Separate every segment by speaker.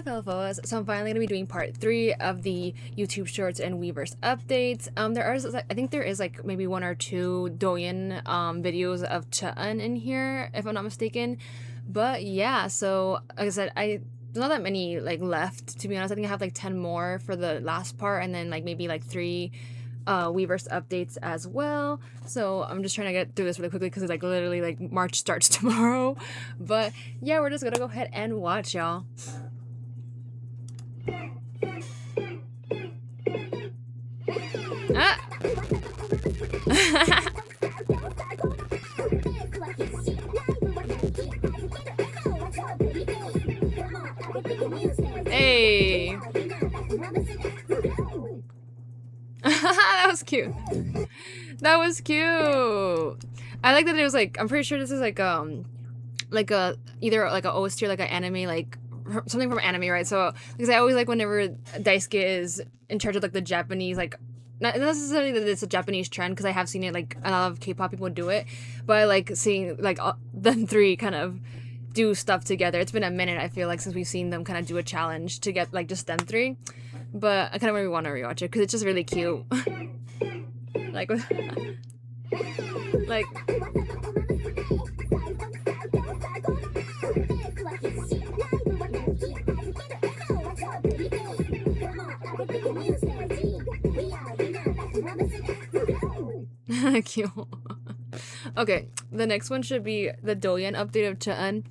Speaker 1: fellows, so I'm finally gonna be doing part 3 of the YouTube Shorts and Weverse updates. I think there is like maybe 1 or 2 Doyoung videos of Chutan in here, if I'm not mistaken. But yeah, so like I said, there's not that many like left, to be honest. I think I have like 10 more for the last part, and then like maybe like 3 Weverse updates as well. So I'm just trying to get through this really quickly because it's like literally like March starts tomorrow. But yeah, we're just gonna go ahead and watch, y'all. Ah! Hey! That was cute. That was cute. I like that it was like, I'm pretty sure this is like a either like a OST or like an anime, like something from anime, right? So because I always like whenever Daisuke is in charge of like the Japanese, like not necessarily that it's a Japanese trend, because I have seen it like a lot of K-pop people do it, but I like seeing like them three kind of do stuff together. It's been a minute, I feel like, since we've seen them kind of do a challenge to get like just them three, but I kind of really want to rewatch it because it's just really cute. like like cute. Okay, the next one should be the Doyoung update of Chutan.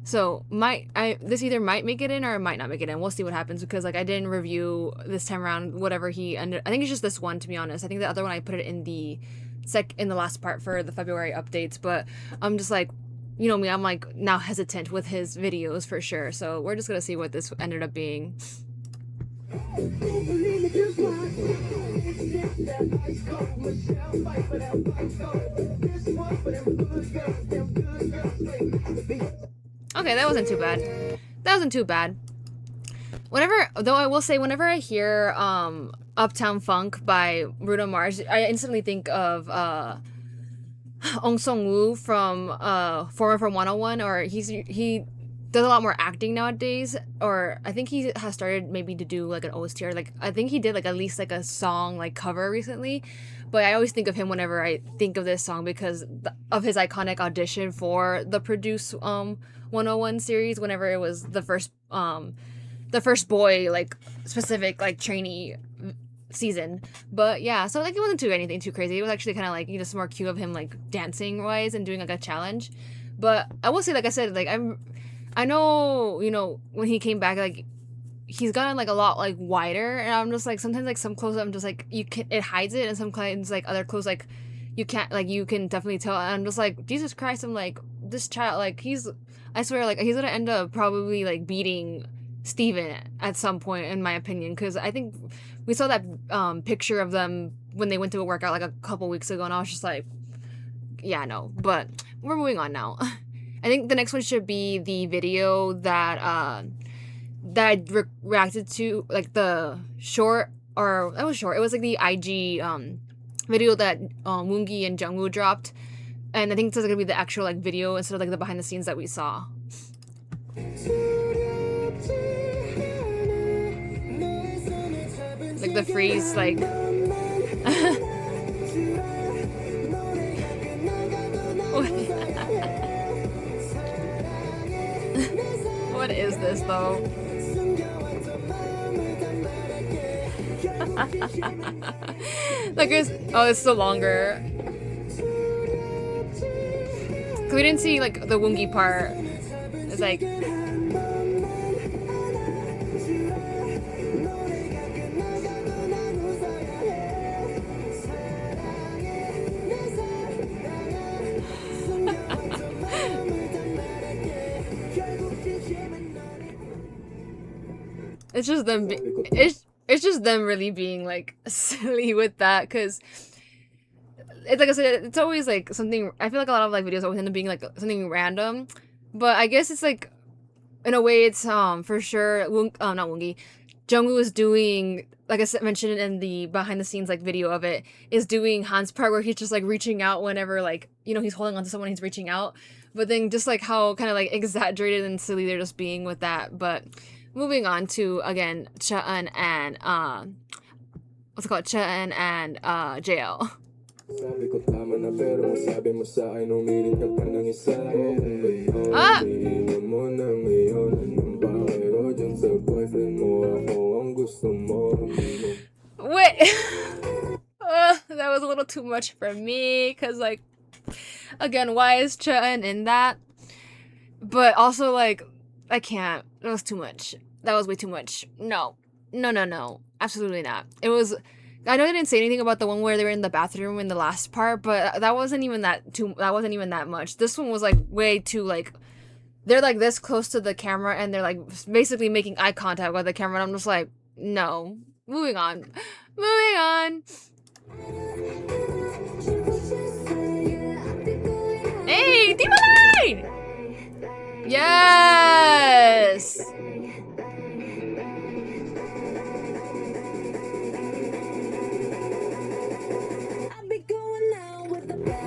Speaker 1: So this either might make it in or it might not make it in. We'll see what happens, because like I didn't review this time around whatever he ended. I think it's just this one, to be honest. I think the other one I put it in the last part for the February updates, but I'm just like, you know me, I'm like now hesitant with his videos for sure. So we're just gonna see what this ended up being. Okay, that wasn't too bad. That wasn't too bad. Though I will say, whenever I hear Uptown Funk by Bruno Mars, I instantly think of Jungwoo from former from 101, or he does a lot more acting nowadays, or I think he has started maybe to do like an OST, or like I think he did like at least like a song like cover recently. But I always think of him whenever I think of this song because of his iconic audition for the Produce 101 series, whenever it was the first boy like specific like trainee season. But yeah, so like it wasn't anything too crazy. It was actually kind of like, you know, some more cute of him like dancing wise and doing like a challenge. But I will say, like I said, like I know, you know, when he came back, like he's gotten like a lot like wider, and I'm just like, sometimes like some clothes I'm just like, it hides it, and sometimes like other clothes like you can't, like you can definitely tell, and I'm just like, Jesus Christ, I'm like, this child, like I swear, like he's gonna end up probably like beating Steven at some point, in my opinion, because I think we saw that picture of them when they went to a workout like a couple weeks ago, and I was just like, yeah, no. But we're moving on now. I think the next one should be the video that I reacted to, like the short, or that was short. It was like the IG video that Wongi and Jungwoo dropped, and I think it's gonna be the actual like video instead of like the behind the scenes that we saw. Like the freeze, like. What is this though? Like it's still longer. Cause we didn't see like the Wongi part. It's like. It's just them. It's just them really being like silly with that, because it's like I said, it's always like something. I feel like a lot of like videos always end up being like something random, but I guess it's like, in a way, it's for sure. Not Wongi, Jungwoo is doing, like I said, mentioned in the behind the scenes like video of it, is doing Han's part where he's just like reaching out whenever, like, you know, he's holding on to someone, he's reaching out. But then just like how kind of like exaggerated and silly they're just being with that. But moving on to again Chutan and what's it called? Chutan and JL.
Speaker 2: Sabi ko tama na pero ang sabi mo sa akin umilit ka pa ng isa.
Speaker 1: Ah!
Speaker 3: Iniinom mo na ngayon. Anong bakero dyan sa boyfriend mo? Ako ang gusto mo.
Speaker 1: Wait. That was a little too much for me, because like again, why is Chutan in that? But also like I can't. That was too much. That was way too much. No. Absolutely not. It was. I know they didn't say anything about the one where they were in the bathroom in the last part, but that wasn't even that much. This one was like way too like they're like this close to the camera and they're like basically making eye contact with the camera, and I'm just like, no. Moving on. Hey, Diva Line! Yes!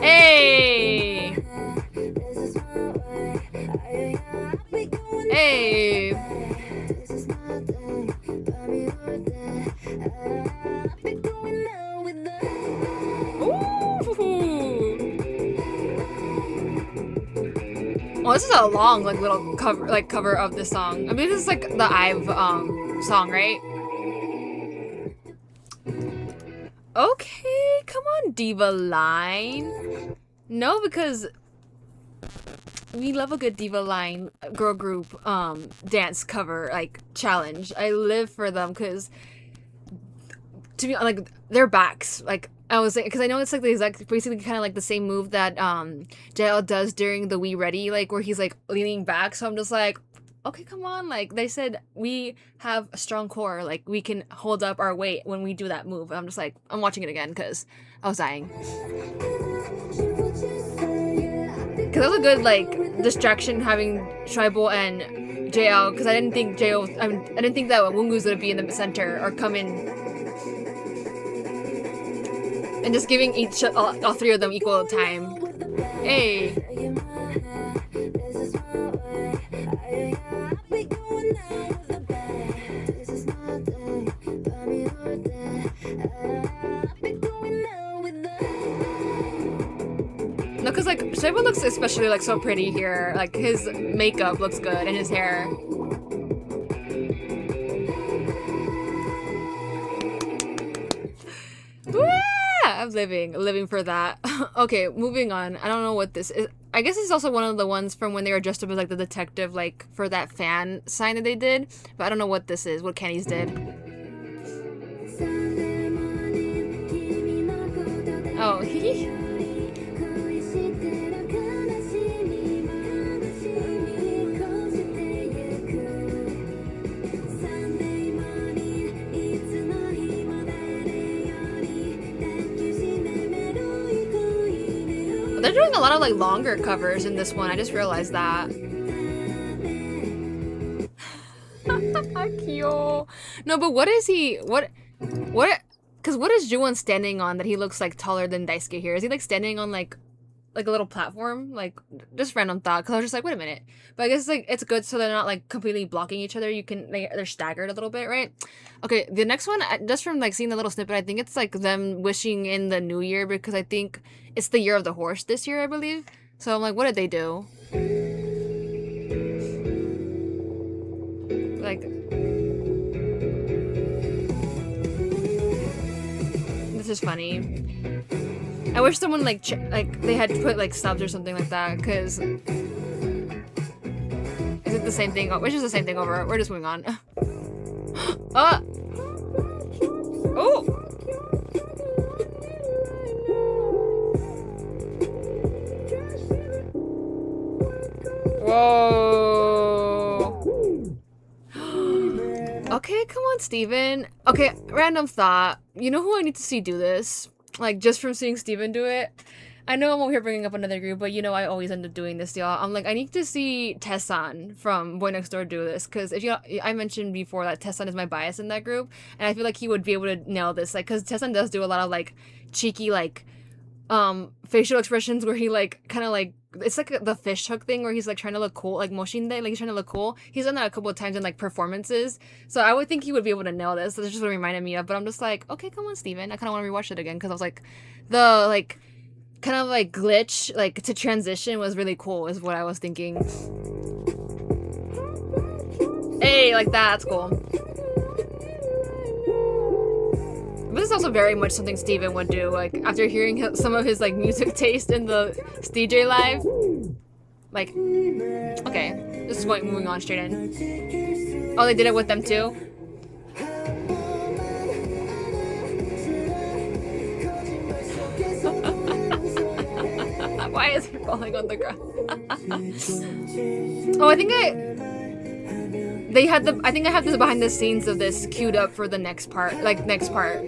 Speaker 1: Hey! Hey! Oh, this is a long like little cover of the song. I mean, this is like the IVE song, right? Okay, come on, Diva Line. No, because we love a good Diva Line girl group dance cover like challenge. I live for them because to be like their backs like. I was like, because I know it's like the exact, basically kind of like the same move that JL does during the We Ready, like where he's like leaning back. So I'm just like, okay, come on. Like they said, we have a strong core. Like we can hold up our weight when we do that move. I'm just like, I'm watching it again because I was dying. Because that was a good like distraction having Tribal and JL. Because I didn't think JL, I didn't think that Wongu's gonna be in the center or come in. And just giving all three of them equal time. Hey. No, cause like Shaiba looks especially like so pretty here. Like his makeup looks good and his hair. I'm living for that. Okay, moving on. I don't know what this is. I guess it's also one of the ones from when they were dressed up as like the detective, like for that fan sign that they did. But I don't know what this is, what Kenny's did. Oh, they're doing a lot of like longer covers in this one. I just realized that. Cute. No, but what is he? What? Because what is Jungwoo standing on that he looks like taller than Daisuke here? Is he like standing on like a little platform? Like just random thought. Because I was just like, wait a minute. But I guess like it's good so they're not like completely blocking each other. You can they're staggered a little bit, right? Okay, the next one, just from like seeing the little snippet, I think it's like them wishing in the new year because I think it's the year of the horse this year, I believe. So I'm like, what did they do? Like, this is funny. I wish someone like they had put like subs or something like that, because is it the same thing? Which is the same thing over. We're just moving on. Oh. Whoa. Okay, come on, Steven. Okay, random thought. You know who I need to see do this? Like, just from seeing Steven do it. I know I'm over here bringing up another group, but you know I always end up doing this, y'all. I'm like, I need to see Tessan from Boy Next Door do this, because if you, I mentioned before that Tessan is my bias in that group, and I feel like he would be able to nail this, like, because Tessan does do a lot of like cheeky like facial expressions where he like kind of like it's like the fish hook thing where he's like trying to look cool, like moshinde, like he's trying to look cool. He's done that a couple of times in like performances, so I would think he would be able to nail this. So that's just what it reminded me of. But I'm just like, okay, come on, Steven. I kind of want to rewatch it again because I was like, the like kind of like glitch like to transition was really cool, is what I was thinking. Hey, like that's cool. But this is also very much something Steven would do, like, after hearing some of his, like, music taste in the DJ Live. Like, okay, this is moving on straight in. Oh, they did it with them too? Why is he falling on the ground? Oh, I think I think I have this behind the scenes of this queued up for the next part, like next part.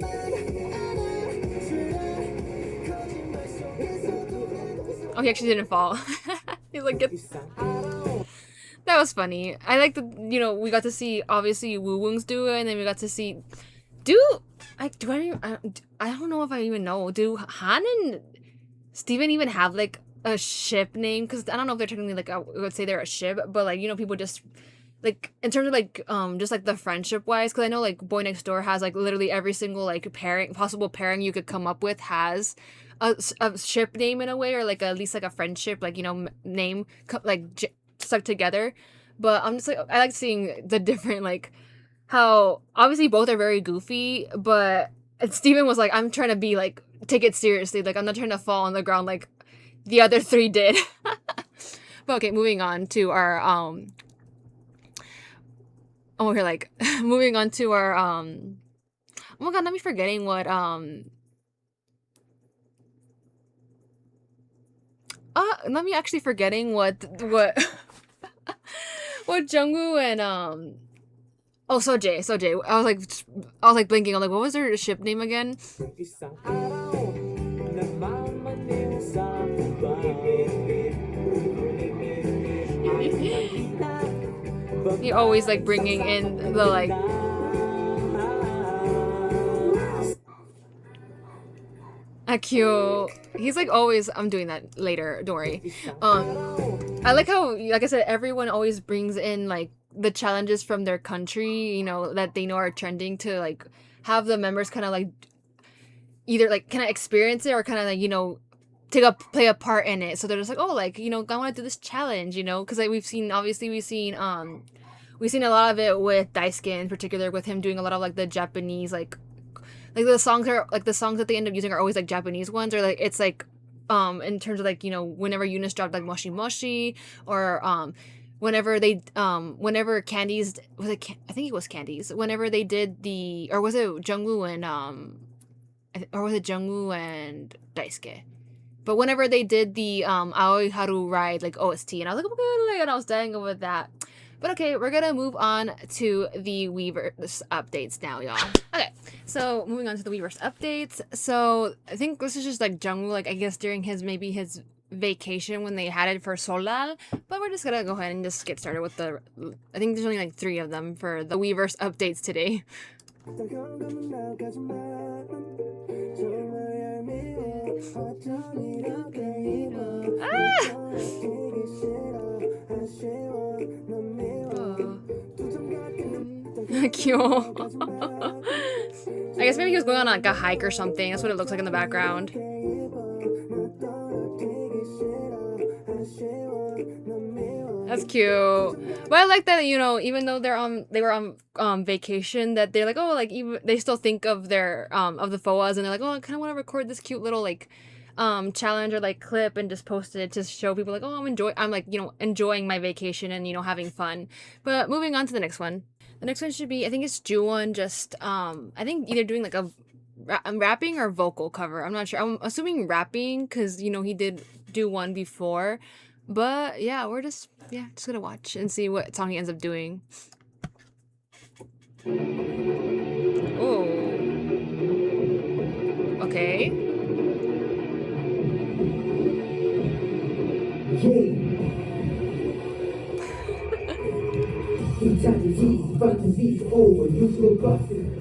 Speaker 1: Oh, he actually didn't fall. He's like, get. That was funny. I like the, you know, we got to see obviously Woo Woong's duo, and then we got to see, I don't know if I even know. Do Han and Steven even have like a ship name? Because I don't know if they're technically like I would say they're a ship, but like, you know, people just. Like, in terms of, like, just, like, the friendship-wise, because I know, like, Boy Next Door has, like, literally every single, like, possible pairing you could come up with has a ship name in a way, or, like, at least, like, a friendship, like, you know, name, like, stuck together. But I'm just, like, I like seeing the different, like, how, obviously, both are very goofy, but Steven was like, I'm trying to be, like, take it seriously, like, I'm not trying to fall on the ground like the other three did. But, okay, moving on to our, oh, we're like moving on to our oh my god, let me forgetting what let me actually forgetting what what Jungwoo and oh, Sojay. I was like blinking. I'm like, what was their ship name again? He always like bringing in the like cute. He's like always. I'm doing that later. Don't worry. I like how, like I said, everyone always brings in like the challenges from their country. You know, that they know are trending, to like have the members kind of like either like kind of experience it or kind of like, you know, play a part in it. So they're just like, oh, like, you know, I want to do this challenge, you know, because like we've seen a lot of it with Daisuke in particular, with him doing a lot of like the Japanese like the songs that they end up using are always like Japanese ones, or like it's like in terms of like, you know, whenever Eunice dropped like Moshi Moshi, or whenever Candies was it I think it was Candies, whenever they did the, or was it Jungwoo and Daisuke? But whenever they did the Aoi Haru Ride like OST, and I was like, oh my god, and I was dying over that. But okay, we're gonna move on to the Weverse updates now, y'all. Okay, so moving on to the Weverse updates. So I think this is just like Jungwoo, like I guess during his vacation when they had it for Solal. But we're just gonna go ahead and just get started with the. I think there's only like 3 of them for the Weverse updates today. Cute. I guess maybe he was going on like a hike or something. That's what it looks like in the background. That's cute. But I like that, you know, even though they were on vacation, that they're like, oh, like even they still think of their of the FOAs, and they're like, oh, I kind of want to record this cute little like challenge or like clip and just post it to show people like, oh, I'm like, you know, enjoying my vacation and, you know, having fun. But moving on to the next one. The next one should be, I think it's Juwon just I think either doing like a rapping or vocal cover. I'm not sure. I'm assuming rapping because, you know, he did do one before. But yeah, we're just gonna watch and see what song he ends up doing. Oh. Okay.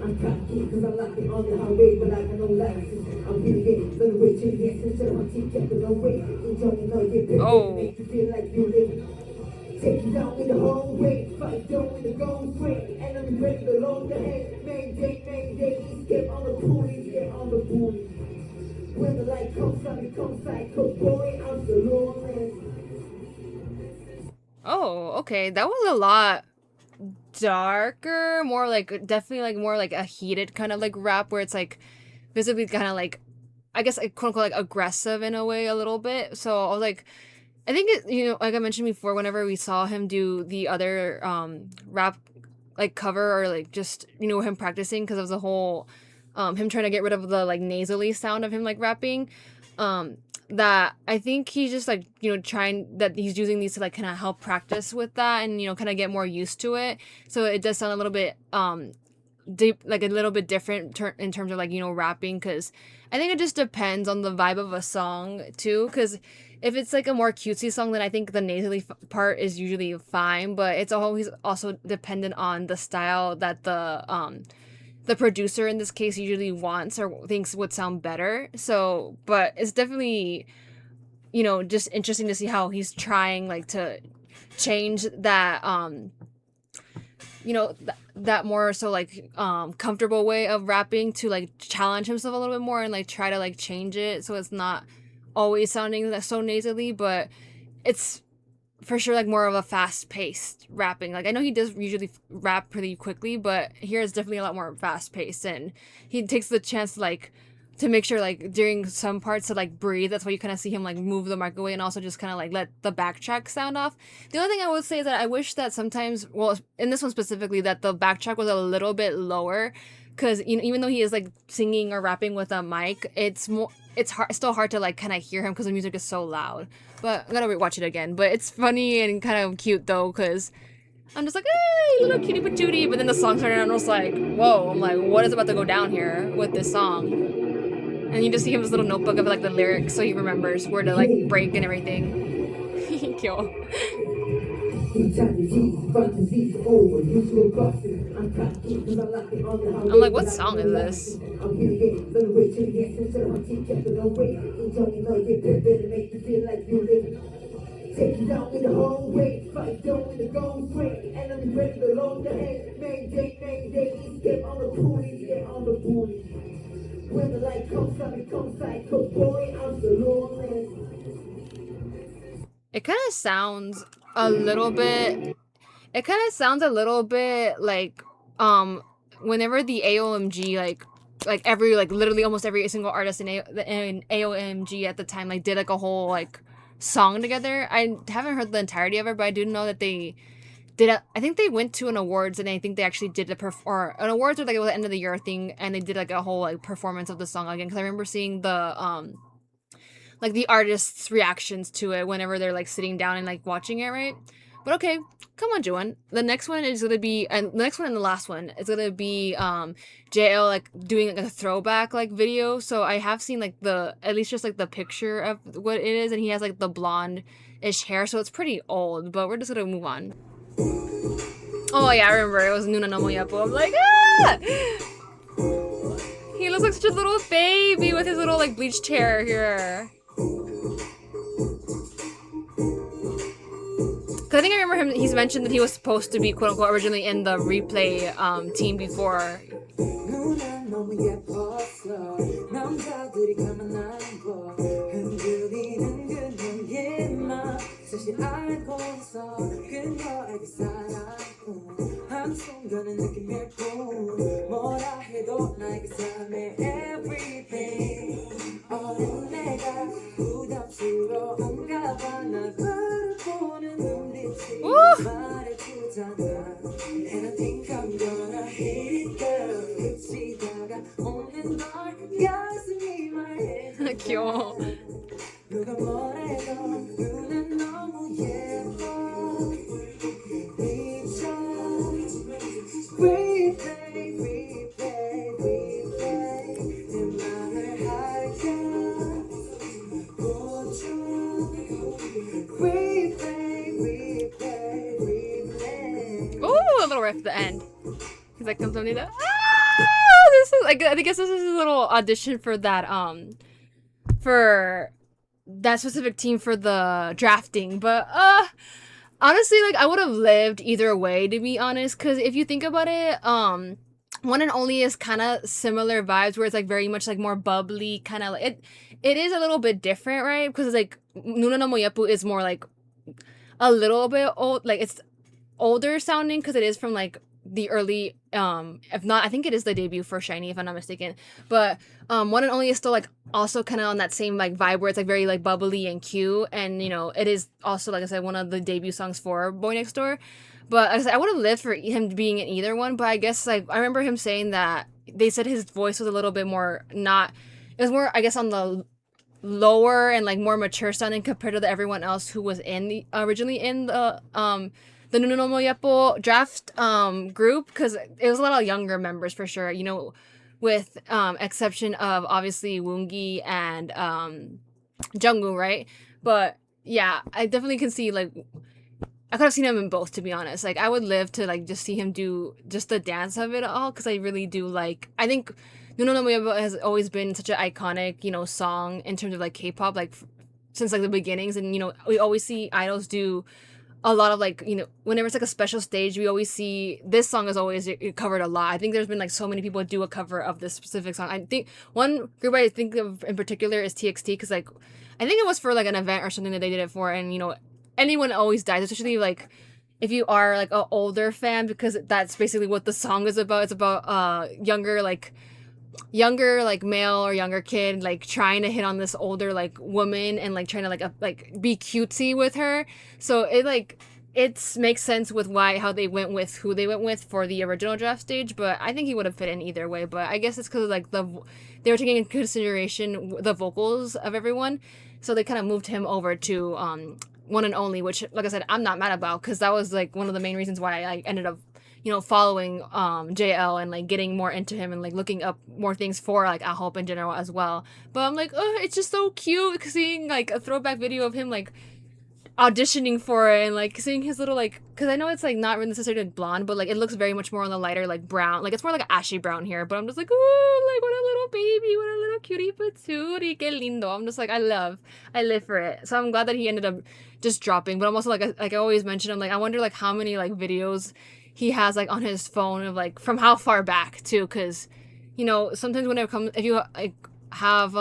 Speaker 1: Oh.
Speaker 3: Take you down with the whole way, fight down with the gold frame, and I'm ready to load the head. Mayday, get on the booty, get on the booty. When the light comes out, it comes like a boy, I'm the lonely.
Speaker 1: Oh, okay. That was a lot darker, more like definitely like more like a heated kind of like rap where it's like visibly kind of like I guess like quote unquote like aggressive in a way a little bit. So I was like I think it, you know, like I mentioned before, whenever we saw him do the other rap like cover or like just you know him practicing because of the whole him trying to get rid of the like nasally sound of him like rapping, that I think he's just like you know trying that he's using these to like kind of help practice with that and you know kind of get more used to it. So it does sound a little bit deep, like a little bit different in terms of like you know rapping because I think it just depends on the vibe of a song too because if it's like a more cutesy song then I think the nasally part is usually fine, but it's always also dependent on the style that the producer in this case usually wants or thinks would sound better. So but it's definitely you know just interesting to see how he's trying like to change that you know that more so like comfortable way of rapping to like challenge himself a little bit more and like try to like change it so it's not always sounding like so nasally, but it's for sure like more of a fast-paced rapping. Like I know he does usually rap pretty quickly, but here it's definitely a lot more fast-paced and he takes the chance like to make sure like during some parts to like breathe. That's why you kind of see him like move the mic away and also just kind of like let the backtrack sound off. The only thing I would say is that I wish that sometimes, well, in this one specifically, that the backtrack was a little bit lower because you know even though he is like singing or rapping with a mic, it's still hard to like kind of hear him because the music is so loud. But I'm gonna rewatch it again. But it's funny and kind of cute though because I'm just like, hey, little cutie patootie. But then the song started and I was like, whoa, I'm like, what is about to go down here with this song? And you just see him with his little notebook of like the lyrics so he remembers where to like break and everything. Cute. I'm like, what song is this?
Speaker 3: Take you down with the whole way, fight down with the gold frame, and I'm ready to load the head. Mayday, get on the booty, get on the booty. When the light comes out, it comes like a boy, I'm the lonely.
Speaker 1: It kind of sounds a little bit. It kind of sounds a little bit like whenever the AOMG like every like literally almost every single artist in AOMG at the time like did like a whole like song together. I haven't heard the entirety of it, but I do know that they did I think they went to an awards and I think they actually did or an awards or like it was the end of the year thing and they did like a whole like performance of the song again because I remember seeing the like the artists' reactions to it whenever they're like sitting down and like watching it, right? But okay, come on, Juan. The next one is gonna be, and the next one and the last one is gonna be JL like doing like a throwback like video. So I have seen like at least just like the picture of what it is, and he has like the blonde-ish hair, so it's pretty old. But we're just gonna move on. Oh yeah, I remember it was Nuna no Moyapo. I'm like, ah! He looks like such a little baby with his little like bleached hair here. Cause I think I remember he's mentioned that he was supposed to be quote unquote originally in the replay team before. Cute. Ooh, a little riff at the end. He's like, comes on the This is like, I guess this is a little audition for that specific team for the drafting. But honestly, like I would have lived either way, to be honest, because if you think about it, One and Only is kind of similar vibes, where it's like very much like more bubbly, kind of like it is a little bit different, right? Because it's like Nuna no Moyapu is more like a little bit old, like it's older sounding because it is from like the early, if not, I think it is the debut for SHINee, if I'm not mistaken. But One and Only is still like also kind of on that same like vibe where it's like very like bubbly and cute, and you know it is also, like I said, one of the debut songs for Boy Next Door. But like I said, I would have lived for him being in either one, but I guess like I remember him saying that they said his voice was a little bit more not, it was more, I guess, on the lower and like more mature sounding compared to everyone else who was in the originally in the Nuno no Moyapo draft group, because it was a lot of younger members for sure, you know, with exception of obviously Wongi and Jungwoo, right? But yeah, I definitely can see like I could have seen him in both, to be honest. Like I would live to like just see him do just the dance of it all, because I really do like, I think Nuno no Moyapo has always been such an iconic, you know, song in terms of like K-pop, like since like the beginnings. And you know, we always see idols do a lot of like, you know, whenever it's like a special stage, we always see this song is always covered a lot. I think there's been like so many people do a cover of this specific song. I think one group I think of in particular is TXT, because like I think it was for like an event or something that they did it for, and you know, anyone always dies, especially like if you are like an older fan, because that's basically what the song is about. It's about younger like male or younger kid like trying to hit on this older like woman and like trying to like be cutesy with her. So it like it makes sense with how they went with who they went with for the original draft stage. But I think he would have fit in either way. But I guess it's because like they were taking into consideration the vocals of everyone, so they kind of moved him over to One and Only, which like I said, I'm not mad about, because that was like one of the main reasons why I like ended up, you know, following JL and like getting more into him and like looking up more things for like AHOF in general as well. But I'm like, oh, it's just so cute seeing like a throwback video of him like auditioning for it, and like seeing his little like, because I know it's like not really necessarily like blonde, but like it looks very much more on the lighter like brown, like it's more like an ashy brown here. But I'm just like, oh, like what a little baby, what a little cutie patootie, que lindo. I'm just like, I live for it. So I'm glad that he ended up just dropping. But I'm also like I always mention, I'm like, I wonder like how many like videos he has like on his phone of like from how far back too, because you know sometimes when it comes, if you like have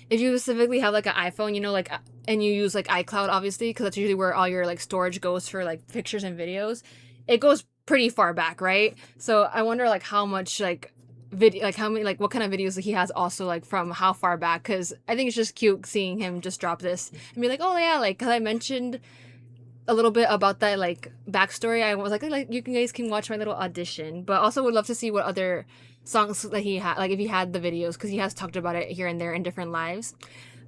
Speaker 1: if you specifically have like an iPhone, you know, like, and you use like iCloud obviously, because that's usually where all your like storage goes for like pictures and videos, it goes pretty far back, right? So I wonder like how much like video, like how many, like what kind of videos he has also like from how far back, because I think it's just cute seeing him just drop this and be like, oh yeah, like because I mentioned a little bit about that like backstory, I was like you guys can watch my little audition. But also would love to see what other songs that he had, like if he had the videos, because he has talked about it here and there in different lives.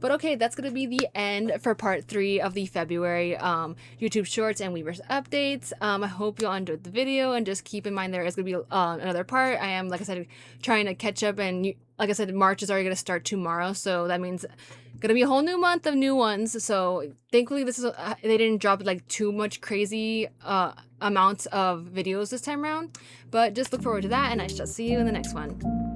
Speaker 1: But okay, that's gonna be the end for part 3 of the February YouTube Shorts and Weverse updates. I hope you all enjoyed the video, and just keep in mind there is gonna be another part. I am, like I said, trying to catch up, and like I said, March is already gonna start tomorrow, so that means gonna be a whole new month of new ones. So thankfully this is they didn't drop like too much crazy amounts of videos this time around, but just look forward to that, and I shall see you in the next one.